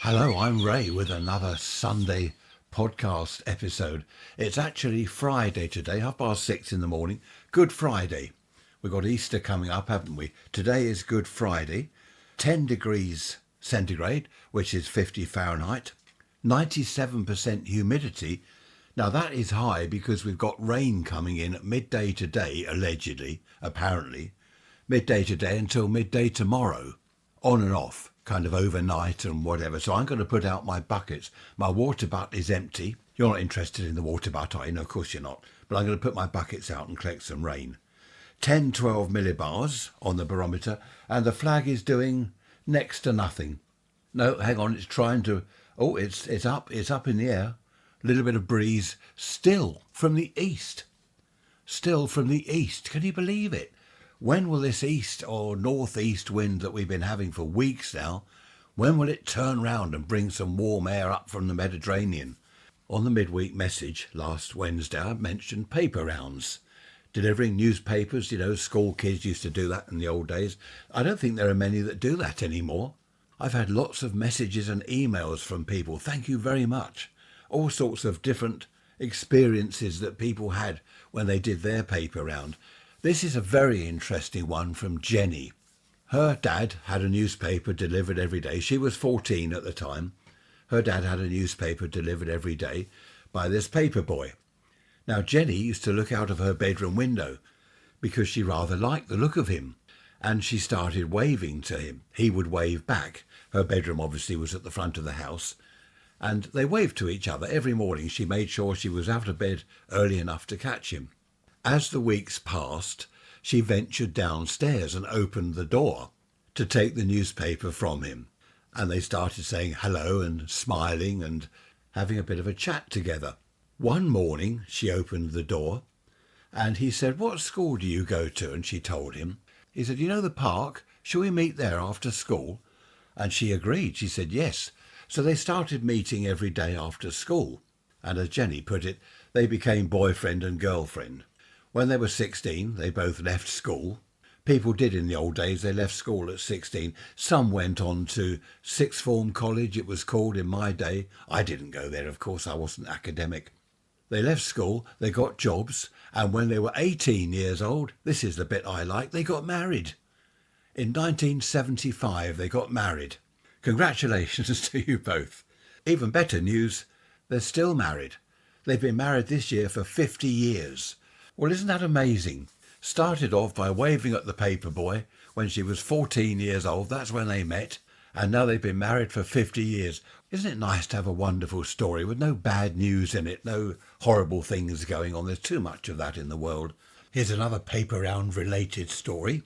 Hello, I'm Ray with another Sunday podcast episode. It's actually Friday today, 6:30 in the morning. Good Friday. We've got Easter coming up, haven't we? Today is Good Friday. 10 degrees centigrade, which is 50 Fahrenheit. 97% humidity. Now that is high because we've got rain coming in at midday today, allegedly, apparently. Midday today until midday tomorrow. On and off, kind of overnight and whatever. So I'm going to put out my buckets. My water butt is empty. You're not interested in the water butt, are you? No, of course you're not. But I'm going to put my buckets out and collect some rain. 10, 12 millibars on the barometer, and the flag is doing next to nothing. No, hang on, it's trying to... Oh, it's up in the air. A little bit of breeze, still from the east. Still from the east. Can you believe it? When will this east or northeast wind that we've been having for weeks now, when will it turn round and bring some warm air up from the Mediterranean? On the midweek message last Wednesday, I mentioned paper rounds. Delivering newspapers, school kids used to do that in the old days. I don't think there are many that do that anymore. I've had lots of messages and emails from people. Thank you very much. All sorts of different experiences that people had when they did their paper round. This is a very interesting one from Jenny. Her dad had a newspaper delivered every day. She was 14 at the time. Her dad had a newspaper delivered every day by this paper boy. Now, Jenny used to look out of her bedroom window because she rather liked the look of him. And she started waving to him. He would wave back. Her bedroom obviously was at the front of the house. And they waved to each other every morning. She made sure she was out of bed early enough to catch him. As the weeks passed, she ventured downstairs and opened the door to take the newspaper from him. And they started saying hello and smiling and having a bit of a chat together. One morning she opened the door and he said, "What school do you go to?" And she told him. He said, "You know the park? Shall we meet there after school?" And she agreed. She said yes. So they started meeting every day after school. And as Jenny put it, they became boyfriend and girlfriend. When they were 16, they both left school. People did in the old days. They left school at 16. Some went on to sixth form college, it was called in my day. I didn't go there, of course. I wasn't academic. They left school, they got jobs, and when they were 18 years old, this is the bit I like, they got married. In 1975, they got married. Congratulations to you both. Even better news, they're still married. They've been married this year for 50 years. Well, isn't that amazing? Started off by waving at the paper boy when she was 14 years old. That's when they met. And now they've been married for 50 years. Isn't it nice to have a wonderful story with no bad news in it, no horrible things going on? There's too much of that in the world. Here's another paper round related story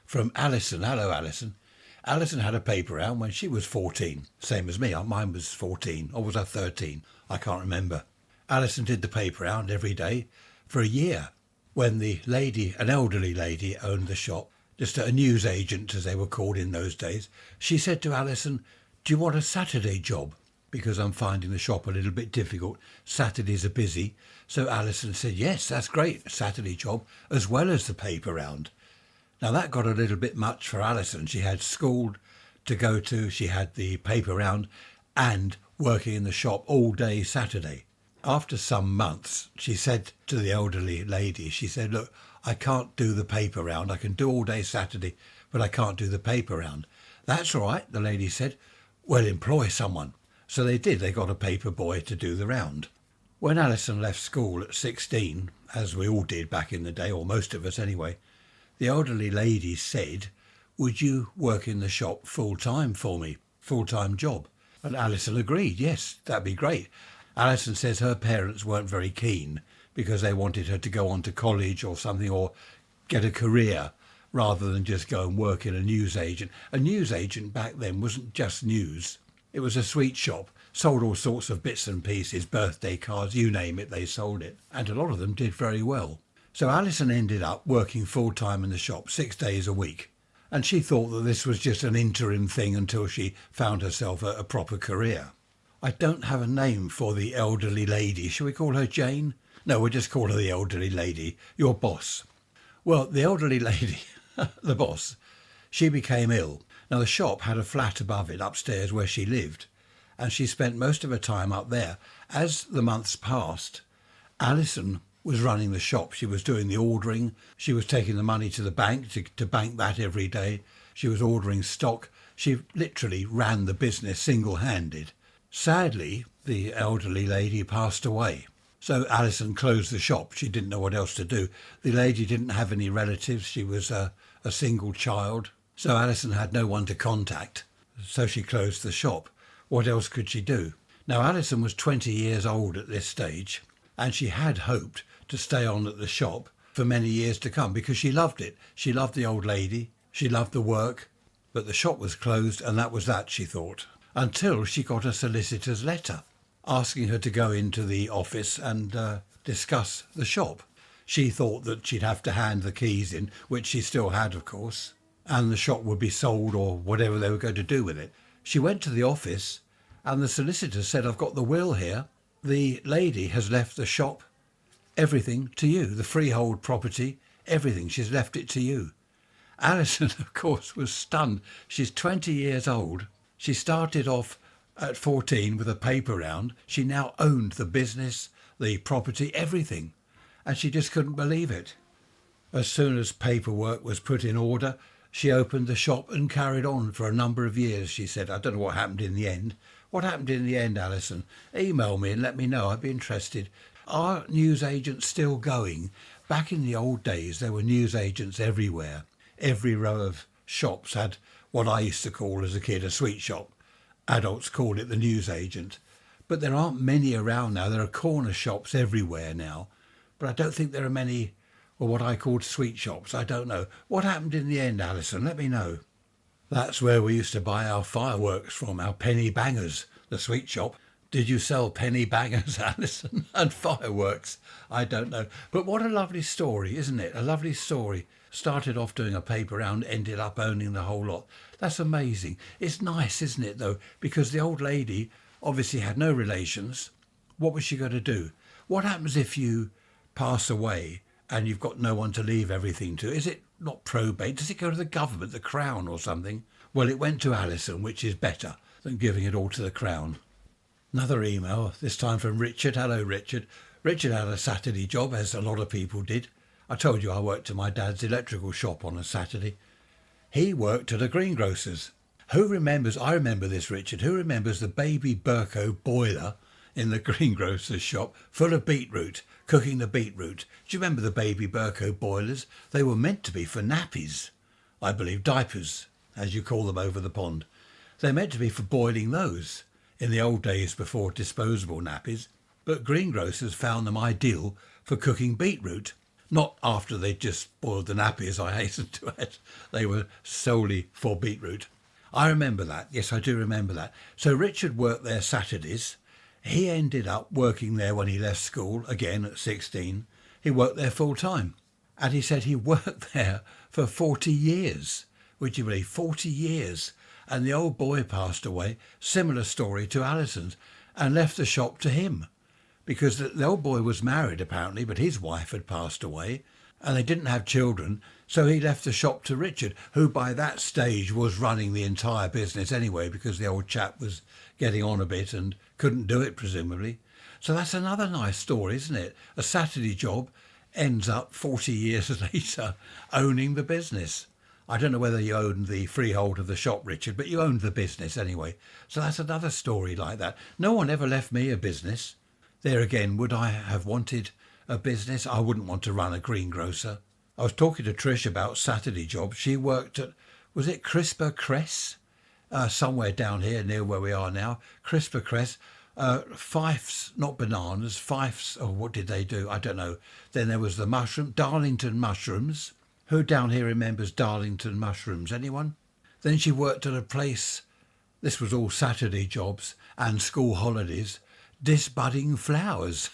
from Alison. Hello, Alison. Alison had a paper round when she was 14. Same as me. Mine was 14. Or was I 13? I can't remember. Alison did the paper round every day for a year. When the lady, an elderly lady, owned the shop, just a news agent as they were called in those days, she said to Alison, "Do you want a Saturday job? Because I'm finding the shop a little bit difficult. Saturdays are busy." So Alison said, "Yes, that's great, a Saturday job, as well as the paper round." Now that got a little bit much for Alison. She had school to go to, she had the paper round, and working in the shop all day Saturday. After some months, she said to the elderly lady, she said, "Look, I can't do the paper round. I can do all day Saturday, but I can't do the paper round." "That's all right," the lady said. "Well, employ someone." So they did. They got a paper boy to do the round. When Alison left school at 16, as we all did back in the day, or most of us anyway, the elderly lady said, "Would you work in the shop full-time for me? Full-time job?" And Alison agreed. Yes, that'd be great. Alison says her parents weren't very keen because they wanted her to go on to college or something or get a career rather than just go and work in a newsagent. A newsagent back then wasn't just news. It was a sweet shop, sold all sorts of bits and pieces, birthday cards, you name it, they sold it. And a lot of them did very well. So Alison ended up working full-time in the shop 6 days a week. And she thought that this was just an interim thing until she found herself a proper career. I don't have a name for the elderly lady. Shall we call her Jane? No, we'll just call her the elderly lady, your boss. Well, the elderly lady, the boss, she became ill. Now, the shop had a flat above it, upstairs where she lived. and she spent most of her time up there. As the months passed, Alison was running the shop. She was doing the ordering. She was taking the money to the bank to bank that every day. She was ordering stock. She literally ran the business single-handed. Sadly, the elderly lady passed away. So Alison closed the shop. She didn't know what else to do. The lady didn't have any relatives. She was a single child. So Alison had no one to contact. So she closed the shop. What else could she do? Now, Alison was 20 years old at this stage, and she had hoped to stay on at the shop for many years to come because she loved it. She loved the old lady. She loved the work. But the shop was closed, and that was that, she thought, until she got a solicitor's letter asking her to go into the office and discuss the shop. She thought that she'd have to hand the keys in, which she still had, of course, and the shop would be sold or whatever they were going to do with it. She went to the office, and the solicitor said, "I've got the will here. The lady has left the shop, everything to you, the freehold property, everything. She's left it to you." Alison, of course, was stunned. She's 20 years old. She started off at 14 with a paper round. She now owned the business, the property, everything. And she just couldn't believe it. As soon as paperwork was put in order, she opened the shop and carried on for a number of years, she said. I don't know what happened in the end. What happened in the end, Alison? Email me and let me know. I'd be interested. Are newsagents still going? Back in the old days, there were newsagents everywhere. Every row of shops had what I used to call as a kid a sweet shop. Adults called it the newsagent. But there aren't many around now. There are corner shops everywhere now. But I don't think there are many, or what I called sweet shops. I don't know. What happened in the end, Alison? Let me know. That's where we used to buy our fireworks from, our penny bangers, the sweet shop. Did you sell penny bangers, Alison, and fireworks? I don't know. But what a lovely story, isn't it? A lovely story. Started off doing a paper round, ended up owning the whole lot. That's amazing. It's nice, isn't it, though? Because the old lady obviously had no relations. What was she going to do? What happens if you pass away and you've got no one to leave everything to? Is it not probate? Does it go to the government, the Crown or something? Well, it went to Alison, which is better than giving it all to the Crown. Another email, this time from Richard. Hello, Richard. Richard had a Saturday job, as a lot of people did. I told you I worked at my dad's electrical shop on a Saturday. He worked at a greengrocer's. Who remembers, I remember this, Richard, who remembers the baby Burko boiler in the greengrocer's shop full of beetroot, cooking the beetroot? Do you remember the baby Burko boilers? They were meant to be for nappies. I believe diapers, as you call them over the pond. They're meant to be for boiling those in the old days before disposable nappies. But greengrocers found them ideal for cooking beetroot. Not after they'd just boiled the nappies, I hasten to add. They were solely for beetroot. I remember that. Yes, I do remember that. So Richard worked there Saturdays. He ended up working there when he left school, again at 16. He worked there full time. And he said he worked there for 40 years. Would you believe? 40 years. And the old boy passed away, similar story to Alison's, and left the shop to him. Because the old boy was married, apparently, but his wife had passed away, and they didn't have children, so he left the shop to Richard, who by that stage was running the entire business anyway, because the old chap was getting on a bit and couldn't do it, presumably. So that's another nice story, isn't it? A Saturday job ends up 40 years later owning the business. I don't know whether you owned the freehold of the shop, Richard, but you owned the business anyway. So that's another story like that. No one ever left me a business. There again, would I have wanted a business? I wouldn't want to run a greengrocer. I was talking to Trish about Saturday jobs. She worked at, was it Crisper Cress? Somewhere down here near where we are now. Crisper Cress. Fifes, not bananas, fifes. Oh, what did they do? I don't know. Then there was the mushroom, Darlington mushrooms. Who down here remembers Darlington mushrooms? Anyone? Then she worked at a place, this was all Saturday jobs and school holidays, Disbudding Flowers.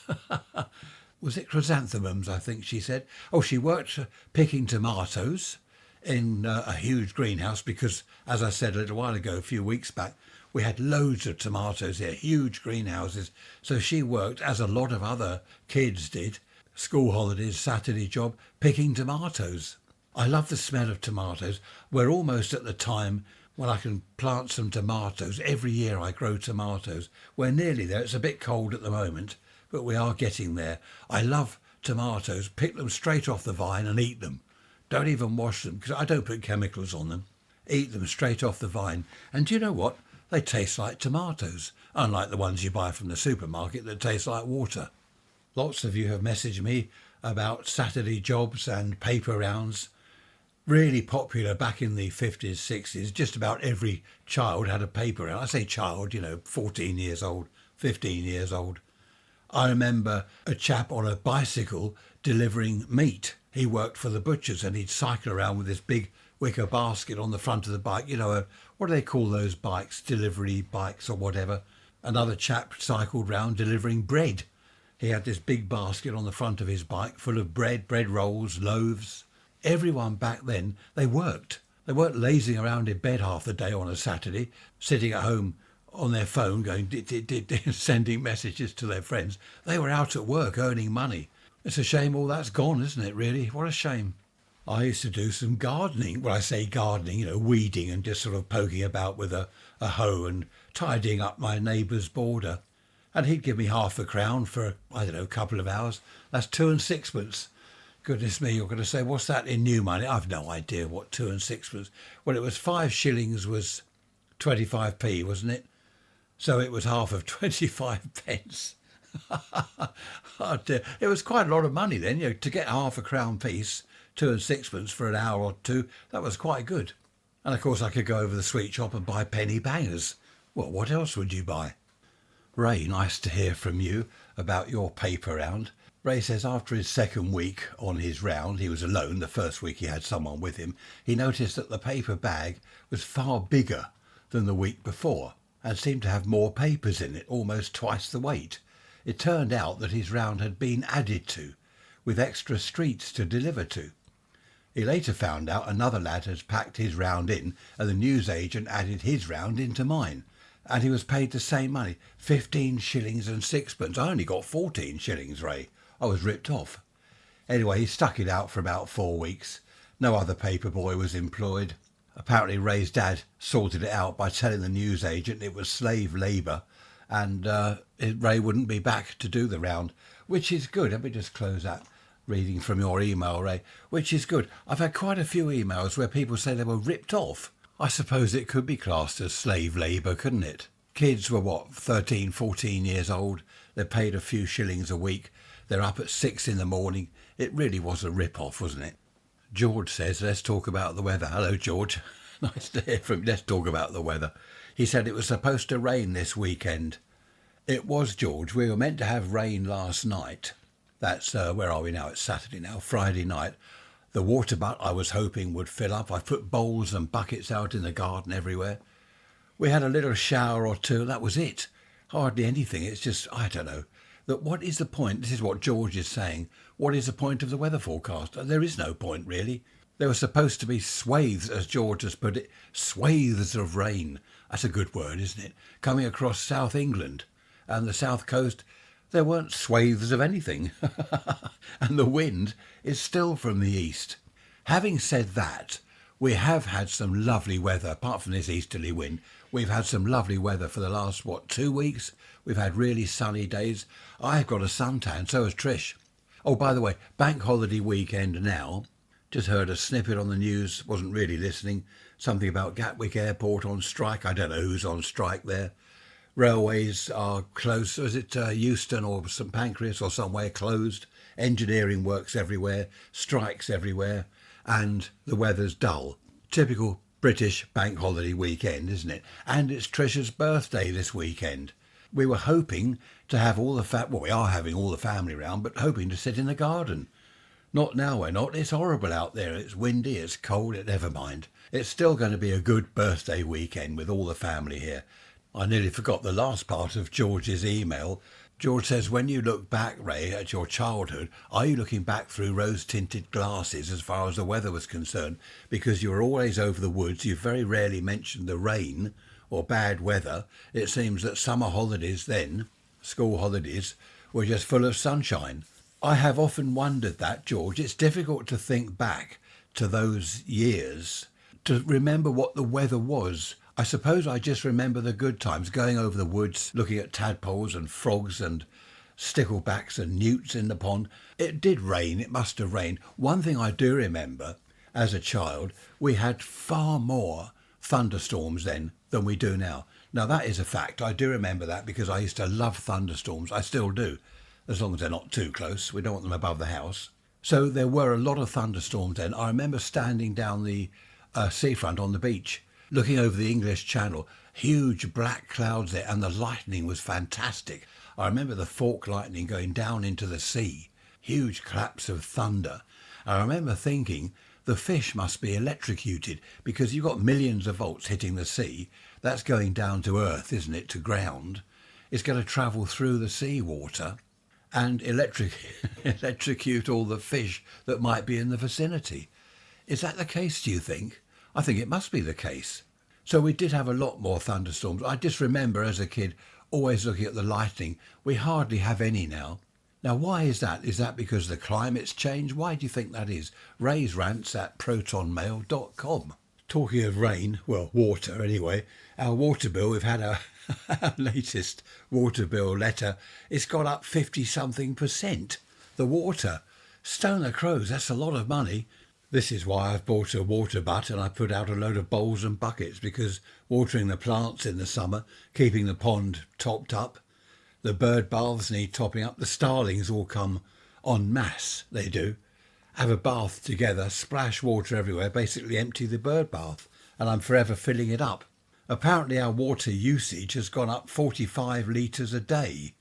Was it chrysanthemums, I think she said. Oh, she worked picking tomatoes in a huge greenhouse because, as I said a little while ago, a few weeks back, we had loads of tomatoes here, huge greenhouses. So she worked, as a lot of other kids did, school holidays, Saturday job, picking tomatoes. I love the smell of tomatoes. We're almost at the time when I can plant some tomatoes. Every year I grow tomatoes. We're nearly there. It's a bit cold at the moment, but we are getting there. I love tomatoes. Pick them straight off the vine and eat them. Don't even wash them because I don't put chemicals on them. Eat them straight off the vine. And do you know what? They taste like tomatoes, unlike the ones you buy from the supermarket that taste like water. Lots of you have messaged me about Saturday jobs and paper rounds. Really popular back in the 50s, 60s. Just about every child had a paper round. I say child, 14 years old, 15 years old. I remember a chap on a bicycle delivering meat. He worked for the butchers and he'd cycle around with this big wicker basket on the front of the bike. What do they call those bikes? Delivery bikes or whatever. Another chap cycled round delivering bread. He had this big basket on the front of his bike full of bread rolls, loaves. Everyone back then, they worked. They weren't lazing around in bed half the day on a Saturday, sitting at home on their phone going, sending messages to their friends. They were out at work earning money. It's a shame all that's gone, isn't it, really? What a shame. I used to do some gardening. Well, I say gardening, weeding and just sort of poking about with a hoe and tidying up my neighbour's border. And he'd give me half a crown for, a couple of hours. That's 2 and 6pence. Goodness me, you're going to say, what's that in new money? I've no idea what 2 and 6pence. Well, it was 5 shillings was 25p, wasn't it? So it was half of 25 pence. Oh dear. It was quite a lot of money then, to get half a crown piece, 2 and 6pence for an hour or two. That was quite good. And of course I could go over the sweet shop and buy penny bangers. Well, what else would you buy? Ray, nice to hear from you about your paper round. Ray says after his second week on his round, he was alone. The first week he had someone with him. He noticed that the paper bag was far bigger than the week before and seemed to have more papers in it, almost twice the weight. It turned out that his round had been added to, with extra streets to deliver to. He later found out another lad had packed his round in and the newsagent added his round into mine. And he was paid the same money, 15 shillings and 6pence. I only got 14 shillings, Ray. I was ripped off. Anyway, he stuck it out for about 4 weeks. No other paper boy was employed. Apparently Ray's dad sorted it out by telling the newsagent it was slave labour and Ray wouldn't be back to do the round, which is good. Let me just close that reading from your email, Ray, which is good. I've had quite a few emails where people say they were ripped off. I suppose it could be classed as slave labour, couldn't it? Kids were, 13, 14 years old. They're paid a few shillings a week. They're up at 6 in the morning. It really was a rip-off, wasn't it? George says, let's talk about the weather. Hello, George. Nice to hear from you. Let's talk about the weather. He said it was supposed to rain this weekend. It was, George. We were meant to have rain last night. That's, where are we now? It's Saturday now, Friday night. The water butt I was hoping would fill up. I put bowls and buckets out in the garden everywhere. We had a little shower or two. That was it. Hardly anything. It's just, I don't know. What is the point? This is what George is saying. What is the point of the weather forecast? There is no point, really. There were supposed to be swathes, as George has put it, swathes of rain. That's a good word, isn't it? Coming across South England and the south coast. There weren't swathes of anything. And the wind is still from the east. Having said that, we have had some lovely weather, apart from this easterly wind. We've had some lovely weather for the last, 2 weeks? We've had really sunny days. I've got a suntan, so has Trish. Oh, by the way, bank holiday weekend now. Just heard a snippet on the news, wasn't really listening. Something about Gatwick Airport on strike. I don't know who's on strike there. Railways are closed. Is it Euston or St Pancras or somewhere closed? Engineering works everywhere, strikes everywhere, and the weather's dull. Typical British bank holiday weekend, isn't it? And it's Trisha's birthday this weekend. We were hoping to have all the we are having all the family round, but hoping to sit in the garden. Not now, we're not. It's horrible out there. It's windy, it's cold, never mind. It's still going to be a good birthday weekend with all the family here. I nearly forgot the last part of George's email. George says, when you look back, Ray, at your childhood, are you looking back through rose-tinted glasses as far as the weather was concerned? Because you were always over the woods. You very rarely mentioned the rain or bad weather. It seems that summer holidays then, school holidays, were just full of sunshine. I have often wondered that, George. It's difficult to think back to those years to remember what the weather was. I suppose I just remember the good times, going over the woods, looking at tadpoles and frogs and sticklebacks and newts in the pond. It did rain, it must have rained. One thing I do remember, as a child, we had far more thunderstorms then than we do now. Now that is a fact. I do remember that because I used to love thunderstorms. I still do, as long as they're not too close. We don't want them above the house. So there were a lot of thunderstorms then. I remember standing down the seafront on the beach, looking over the English Channel, huge black clouds there, and the lightning was fantastic. I remember the fork lightning going down into the sea, huge claps of thunder. I remember thinking the fish must be electrocuted because you've got millions of volts hitting the sea. That's going down to earth, isn't it, to ground. It's going to travel through the seawater and electrocute all the fish that might be in the vicinity. Is that the case, do you think? I think it must be the case. So we did have a lot more thunderstorms. I just remember as a kid always looking at the lightning. We hardly have any now. Now, why is that? Is that because the climate's changed? Why do you think that is? Raise rants at protonmail.com. Talking of rain, well, water anyway, our water bill, we've had our latest water bill letter. It's gone up 50-something%. The water. Stoner crows, that's a lot of money. This is why I've bought a water butt and I put out a load of bowls and buckets, because watering the plants in the summer, keeping the pond topped up, the bird baths need topping up. The starlings all come en masse, they do. Have a bath together, splash water everywhere, basically empty the bird bath, and I'm forever filling it up. Apparently our water usage has gone up 45 litres a day.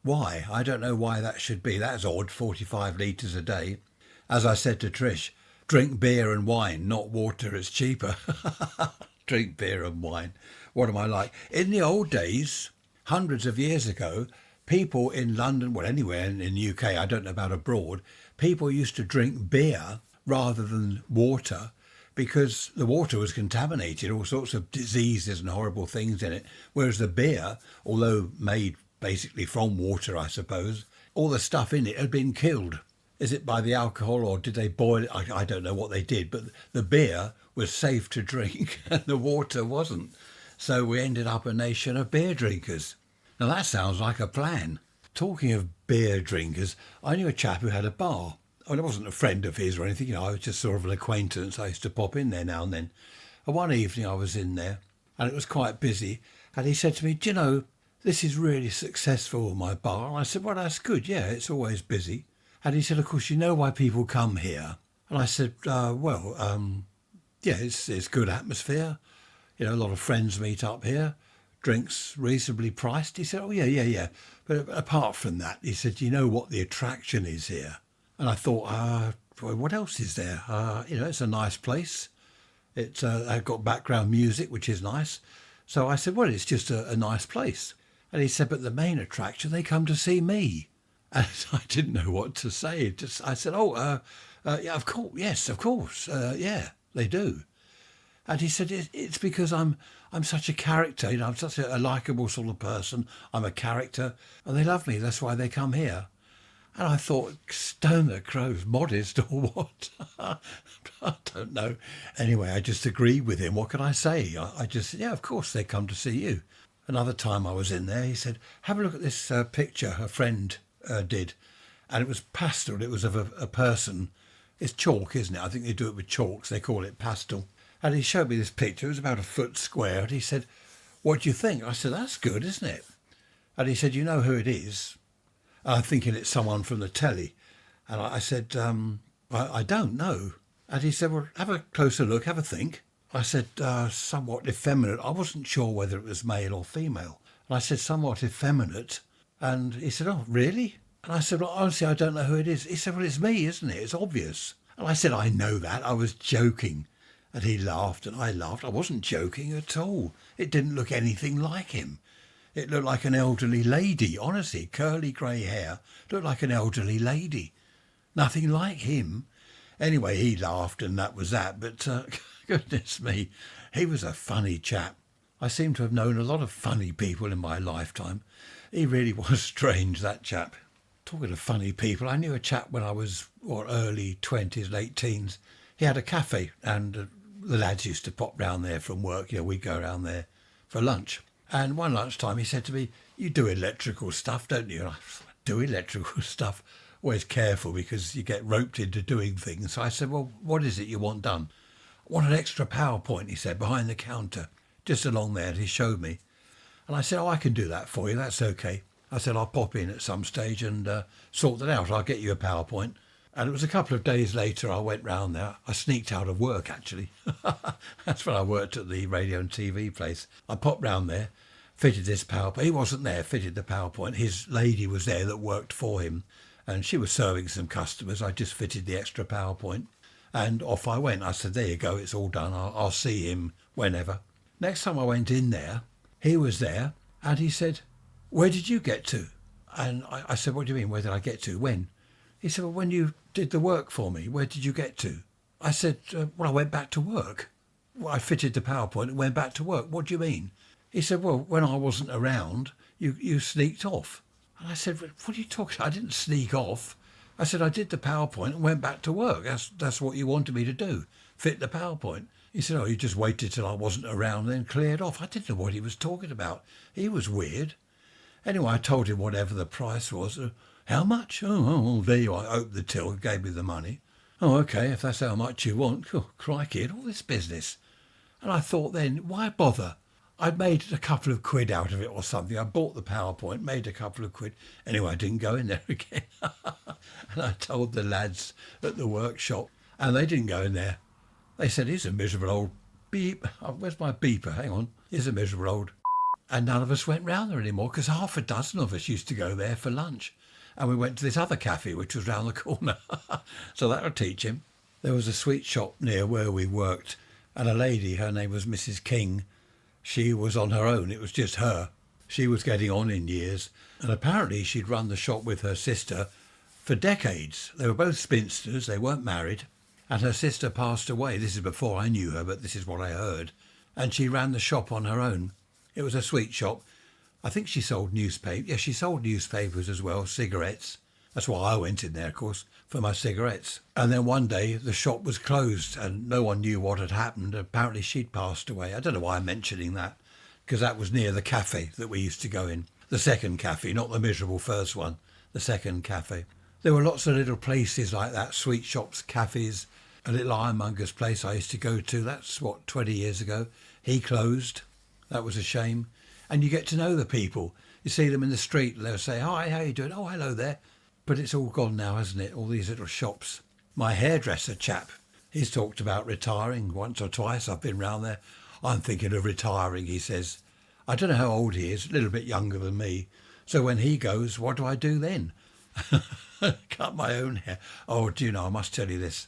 Why? I don't know why that should be. That's odd, 45 litres a day. As I said to Trish, drink beer and wine, not water, it's cheaper. Drink beer and wine. What am I like? In the old days, hundreds of years ago, people in London, well, anywhere in the UK, I don't know about abroad, people used to drink beer rather than water because the water was contaminated, all sorts of diseases and horrible things in it. Whereas the beer, although made basically from water, I suppose, all the stuff in it had been killed. Is it by the alcohol or did they boil it? I don't know what they did, but the beer was safe to drink and the water wasn't. So we ended up a nation of beer drinkers. Now that sounds like a plan. Talking of beer drinkers, I knew a chap who had a bar. I mean, I wasn't a friend of his or anything, you know, I was just sort of an acquaintance. I used to pop in there now and then. And one evening I was in there and it was quite busy. And he said to me, do you know, this is really successful, my bar. And I said, well, that's good. Yeah, it's always busy. And he said, of course, you know why people come here. And I said, yeah, it's good atmosphere. You know, a lot of friends meet up here. Drinks reasonably priced. He said, oh, yeah. But apart from that, he said, you know what the attraction is here? And I thought, well, what else is there? You know, it's a nice place. It's I've got background music, which is nice. So I said, well, it's just a nice place. And he said, but the main attraction, they come to see me. And I didn't know what to say. I said, yeah, of course, yes, of course, yeah, they do. And he said, it's because I'm such a character, you know, I'm such a likeable sort of person. I'm a character, and they love me. That's why they come here. And I thought, stoner crows, modest or what? I don't know. Anyway, I just agreed with him. What can I say? I just said, yeah, of course they come to see you. Another time I was in there, he said, have a look at this picture a friend did. And it was pastel. It was of a person. It's chalk, isn't it? I think they do it with chalks. They call it pastel. And he showed me this picture. It was about a foot square. And he said, what do you think? I said, that's good, isn't it? And he said, you know who it is? And I'm thinking it's someone from the telly. And I said, I don't know. And he said, well, have a closer look, have a think. I said, somewhat effeminate. I wasn't sure whether it was male or female. And I said, somewhat effeminate. And he said, oh, really? And I said, well, honestly, I don't know who it is. He said, well, it's me, isn't it? It's obvious. And I said, I know that. I was joking. And he laughed and I laughed. I wasn't joking at all. It didn't look anything like him. It looked like an elderly lady, honestly. Curly grey hair. Looked like an elderly lady. Nothing like him. Anyway, he laughed and that was that. But goodness me, he was a funny chap. I seem to have known a lot of funny people in my lifetime. He really was strange, that chap. Talking of funny people, I knew a chap when I was early 20s, late teens. He had a cafe and the lads used to pop round there from work. We'd go around there for lunch. And one lunchtime he said to me, "You do electrical stuff, don't you?" And I do electrical stuff. Always careful because you get roped into doing things. So I said, "Well, what is it you want done?" "I want an extra PowerPoint," he said, "behind the counter, just along there." And he showed me. And I said, "Oh, I can do that for you. That's okay." I said, "I'll pop in at some stage and sort that out. I'll get you a PowerPoint." And it was a couple of days later I went round there. I sneaked out of work, actually. That's when I worked at the radio and TV place. I popped round there, fitted this PowerPoint. He wasn't there, fitted the PowerPoint. His lady was there that worked for him, and she was serving some customers. I just fitted the extra PowerPoint, and off I went. I said, "There you go, it's all done. I'll see him whenever." Next time I went in there, he was there, and he said, "Where did you get to?" And I said, "What do you mean, where did I get to? When?" He said, "Well, when you did the work for me, where did you get to?" I said, "Well, I went back to work. Well, I fitted the PowerPoint and went back to work. What do you mean?" He said, "Well, when I wasn't around, you sneaked off." And I said, "What are you talking about? I didn't sneak off." I said, "I did the PowerPoint and went back to work. That's what you wanted me to do, fit the PowerPoint." He said, "Oh, you just waited till I wasn't around and then cleared off." I didn't know what he was talking about. He was weird. Anyway, I told him whatever the price was. "How much?" Oh, there you are. I opened the till, gave me the money. "Oh, okay, if that's how much you want." Oh, crikey, and all this business. And I thought then, why bother? I'd made a couple of quid out of it or something. I bought the PowerPoint, made a couple of quid. Anyway, I didn't go in there again. And I told the lads at the workshop, and they didn't go in there. They said, "He's a miserable old beep." Oh, where's my beeper? Hang on. "He's a miserable old..." And none of us went round there anymore because half a dozen of us used to go there for lunch. And we went to this other cafe, which was round the corner. So that'll teach him. There was a sweet shop near where we worked, and a lady, her name was Mrs. King. She was on her own. It was just her. She was getting on in years, and apparently she'd run the shop with her sister for decades. They were both spinsters. They weren't married. And her sister passed away. This is before I knew her, but this is what I heard. And she ran the shop on her own. It was a sweet shop. I think she sold newspapers. Yes, she sold newspapers as well, cigarettes. That's why I went in there, of course, for my cigarettes. And then one day the shop was closed and no one knew what had happened. Apparently she'd passed away. I don't know why I'm mentioning that, because that was near the cafe that we used to go in. The second cafe, not the miserable first one, the second cafe. There were lots of little places like that, sweet shops, cafes. A little ironmonger's place I used to go to, that's 20 years ago. He closed. That was a shame. And you get to know the people. You see them in the street and they'll say, "Hi, how you doing?" "Oh, hello there." But it's all gone now, hasn't it? All these little shops. My hairdresser chap, he's talked about retiring once or twice. I've been round there. "I'm thinking of retiring," he says. I don't know how old he is, a little bit younger than me. So when he goes, what do I do then? Cut my own hair. Oh, do you know, I must tell you this.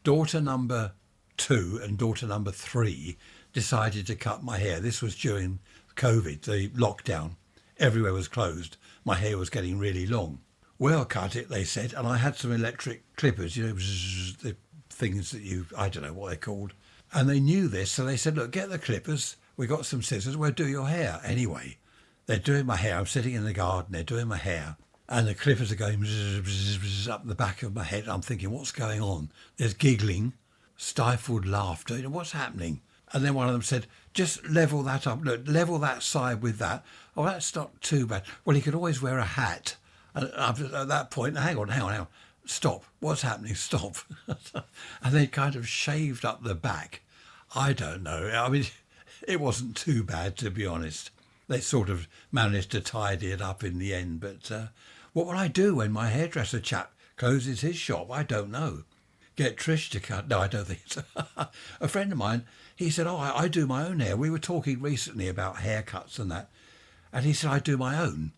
Daughter number 2 and daughter number 3 decided to cut my hair. This was during COVID, the lockdown. Everywhere was closed. My hair was getting really long. "Well, cut it," they said, and I had some electric clippers, the things that I don't know what they're called. And they knew this, so they said, "Look, get the clippers. We got some scissors. We'll do your hair." Anyway, they're doing my hair. I'm sitting in the garden. They're doing my hair. And the clippers are going up the back of my head. I'm thinking, what's going on? There's giggling, stifled laughter. What's happening? And then one of them said, "Just level that up. Look, level that side with that." "Oh, that's not too bad." "Well, he could always wear a hat." And at that point, hang on. "Stop. What's happening? Stop." And they kind of shaved up the back. I don't know. I mean, it wasn't too bad, to be honest. They sort of managed to tidy it up in the end. But what will I do when my hairdresser chap closes his shop? I don't know. Get Trish to cut? No, I don't think so. A friend of mine, he said, "Oh, I do my own hair." We were talking recently about haircuts and that. And he said, "I do my own."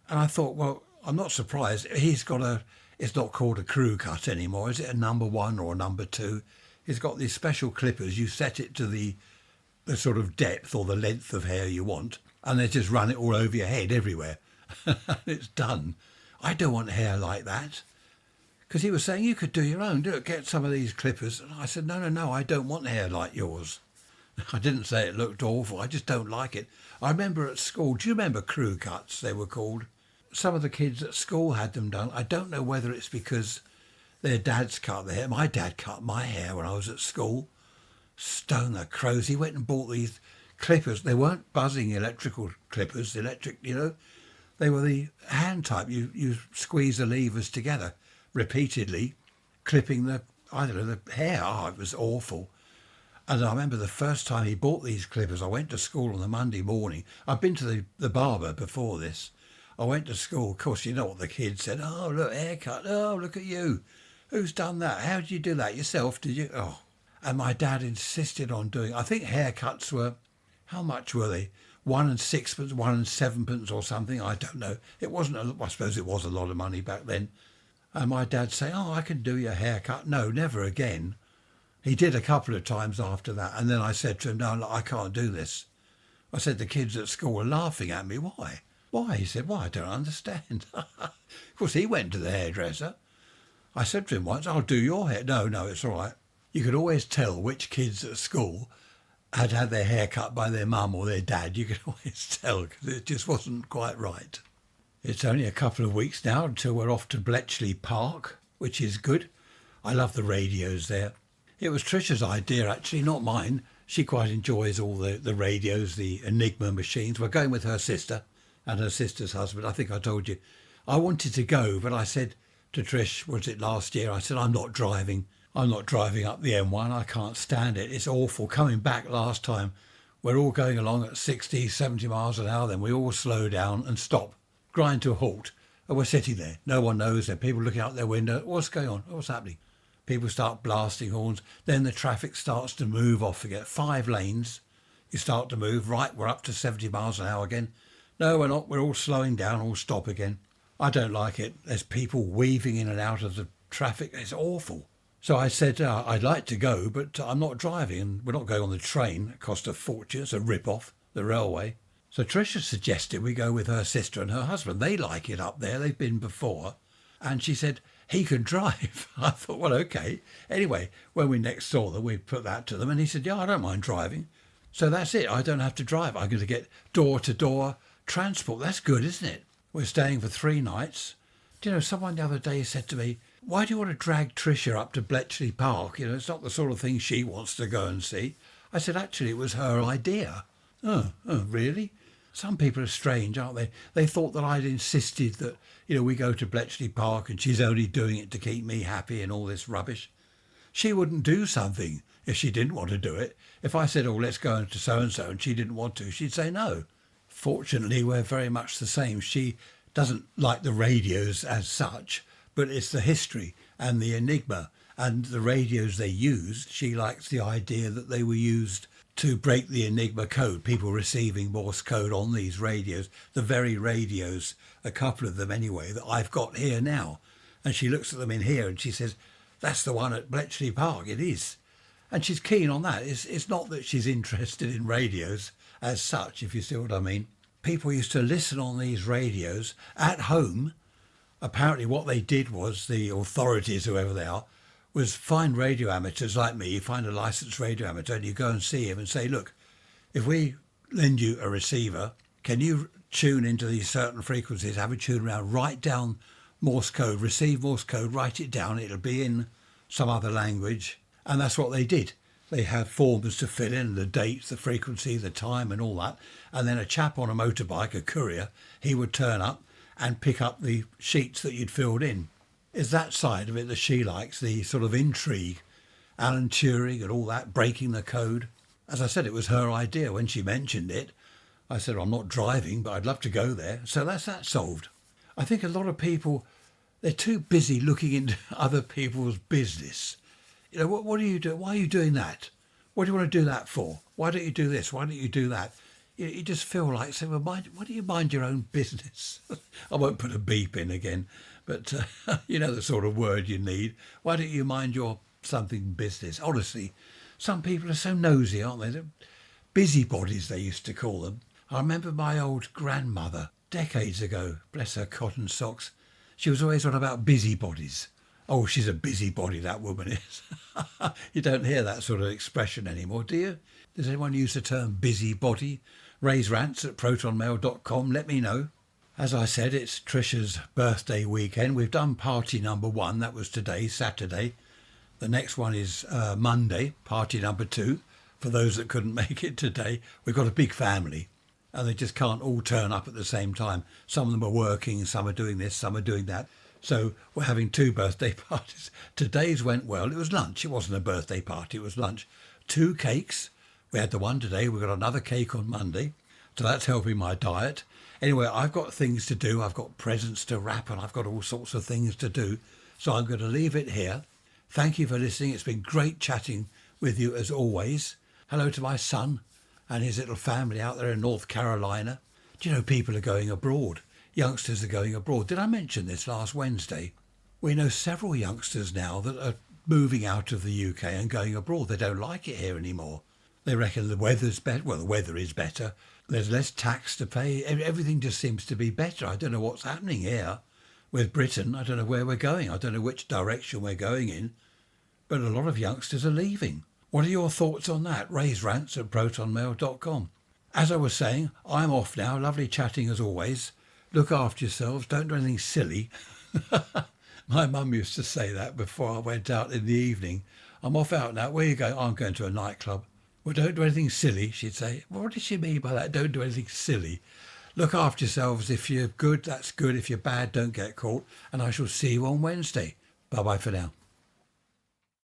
And I thought, well, I'm not surprised. He's got it's not called a crew cut anymore. Is it a number 1 or a number 2? He's got these special clippers. You set it to the sort of depth or the length of hair you want, and they just run it all over your head everywhere. It's done. I don't want hair like that. Because he was saying, "You could do your own. Get some of these clippers." And I said, no, I don't want hair like yours. I didn't say it looked awful. I just don't like it. I remember at school, do you remember crew cuts, they were called? Some of the kids at school had them done. I don't know whether it's because their dads cut their hair. My dad cut my hair when I was at school. Stone the crows. He went and bought these clippers. They weren't buzzing electrical clippers, electric, They were the hand type. You squeeze the levers together repeatedly, clipping the hair. Oh, it was awful. And I remember the first time he bought these clippers, I went to school on the Monday morning. I'd been to the barber before this. I went to school. Of course, you know what the kids said. Oh, look, haircut. Oh, look at you. Who's done that? How did you do that? Yourself, did you? Oh. And my dad insisted on doing, I think haircuts were, how much were they? 1 and 6pence, 1 and 7pence or something. I don't know. It wasn't, I suppose it was a lot of money back then. And my dad say, oh, I can do your haircut. No, never again. He did a couple of times after that. And then I said to him, no, look, I can't do this. I said, the kids at school were laughing at me. Why? Why? He said, I don't understand. Of course, he went to the hairdresser. I said to him once, I'll do your hair. No, it's all right. You could always tell which kids at school had had their hair cut by their mum or their dad. You could always tell because it just wasn't quite right. It's only a couple of weeks now until we're off to Bletchley Park, which is good. I love the radios there. It was Trisha's idea, actually, not mine. She quite enjoys all the radios, the Enigma machines. We're going with her sister and her sister's husband. I think I told you. I wanted to go, but I said to Trish, was it last year? I said, I'm not driving. I'm not driving up the M1. I can't stand it. It's awful. Coming back last time, we're all going along at 60, 70 miles an hour. Then we all slow down and stop, grind to a halt. And we're sitting there. No one knows. There are people looking out their window. What's going on? What's happening? People start blasting horns. Then the traffic starts to move off again. 5 lanes. You start to move. Right, we're up to 70 miles an hour again. No, we're not. We're all slowing down. All stop again. I don't like it. There's people weaving in and out of the traffic. It's awful. So I said, I'd like to go, but I'm not driving. And we're not going on the train. It cost a fortune. It's a rip-off, the railway. So Tricia suggested we go with her sister and her husband. They like it up there. They've been before. And she said, he can drive. I thought, well, okay. Anyway, when we next saw them, we put that to them. And he said, yeah, I don't mind driving. So that's it. I don't have to drive. I'm going to get door-to-door transport. That's good, isn't it? We're staying for 3 nights. Do you know, someone the other day said to me, why do you want to drag Tricia up to Bletchley Park? You know, it's not the sort of thing she wants to go and see. I said, actually, it was her idea. Oh, really? Some people are strange, aren't they? They thought that I'd insisted that, we go to Bletchley Park and she's only doing it to keep me happy and all this rubbish. She wouldn't do something if she didn't want to do it. If I said, let's go to so-and-so and she didn't want to, she'd say no. Fortunately, we're very much the same. She doesn't like the radios as such, but it's the history and the enigma and the radios they used. She likes the idea that they were used to break the Enigma code, people receiving Morse code on these radios, the very radios, a couple of them anyway, that I've got here now. And she looks at them in here and she says, that's the one at Bletchley Park, it is. And she's keen on that. It's not that she's interested in radios as such, if you see what I mean. People used to listen on these radios at home. Apparently what they did was, the authorities, whoever they are, was find radio amateurs like me, you find a licensed radio amateur and you go and see him and say, look, if we lend you a receiver, can you tune into these certain frequencies, have a tune around, write down Morse code, receive Morse code, write it down, it'll be in some other language. And that's what they did. They had forms to fill in, the dates, the frequency, the time and all that. And then a chap on a motorbike, a courier, he would turn up and pick up the sheets that you'd filled in. Is that side of it that she likes, the sort of intrigue, Alan Turing and all that, breaking the code. As I said, it was her idea when she mentioned it. I said, I'm not driving, but I'd love to go there. So that's that solved. I think a lot of people, they're too busy looking into other people's business. What do you do? Why are you doing that? What do you want to do that for? Why don't you do this? Why don't you do that? You just feel like saying, well, why don't you mind your own business? I won't put a beep in again. But you know the sort of word you need. Why don't you mind your something business? Honestly, some people are so nosy, aren't they? They're busybodies, they used to call them. I remember my old grandmother, decades ago, bless her cotton socks, she was always on about busybodies. Oh, she's a busybody, that woman is. You don't hear that sort of expression anymore, do you? Does anyone use the term busybody? Raise rants at protonmail.com, let me know. As I said, it's Trisha's birthday weekend. We've done party number 1. That was today, Saturday. The next one is Monday, party number 2. For those that couldn't make it today, we've got a big family and they just can't all turn up at the same time. Some of them are working, some are doing this, some are doing that. So we're having 2 birthday parties. Today's went well. It was lunch. It wasn't a birthday party. It was lunch. 2 cakes. We had the one today. We've got another cake on Monday. So that's helping my diet. Anyway, I've got things to do. I've got presents to wrap and I've got all sorts of things to do. So I'm going to leave it here. Thank you for listening. It's been great chatting with you as always. Hello to my son and his little family out there in North Carolina. Do you know people are going abroad? Youngsters are going abroad. Did I mention this last Wednesday? We know several youngsters now that are moving out of the UK and going abroad. They don't like it here anymore. They reckon the weather's better. Well, the weather is better. There's less tax to pay. Everything just seems to be better. I don't know what's happening here with Britain. I don't know where we're going. I don't know which direction we're going in. But a lot of youngsters are leaving. What are your thoughts on that? Raise rants at protonmail.com. As I was saying, I'm off now. Lovely chatting as always. Look after yourselves. Don't do anything silly. My mum used to say that before I went out in the evening. I'm off out now. Where are you going? I'm going to a nightclub. Well, don't do anything silly, she'd say. Well, what does she mean by that? Don't do anything silly. Look after yourselves. If you're good, that's good. If you're bad, don't get caught. And I shall see you on Wednesday. Bye-bye for now.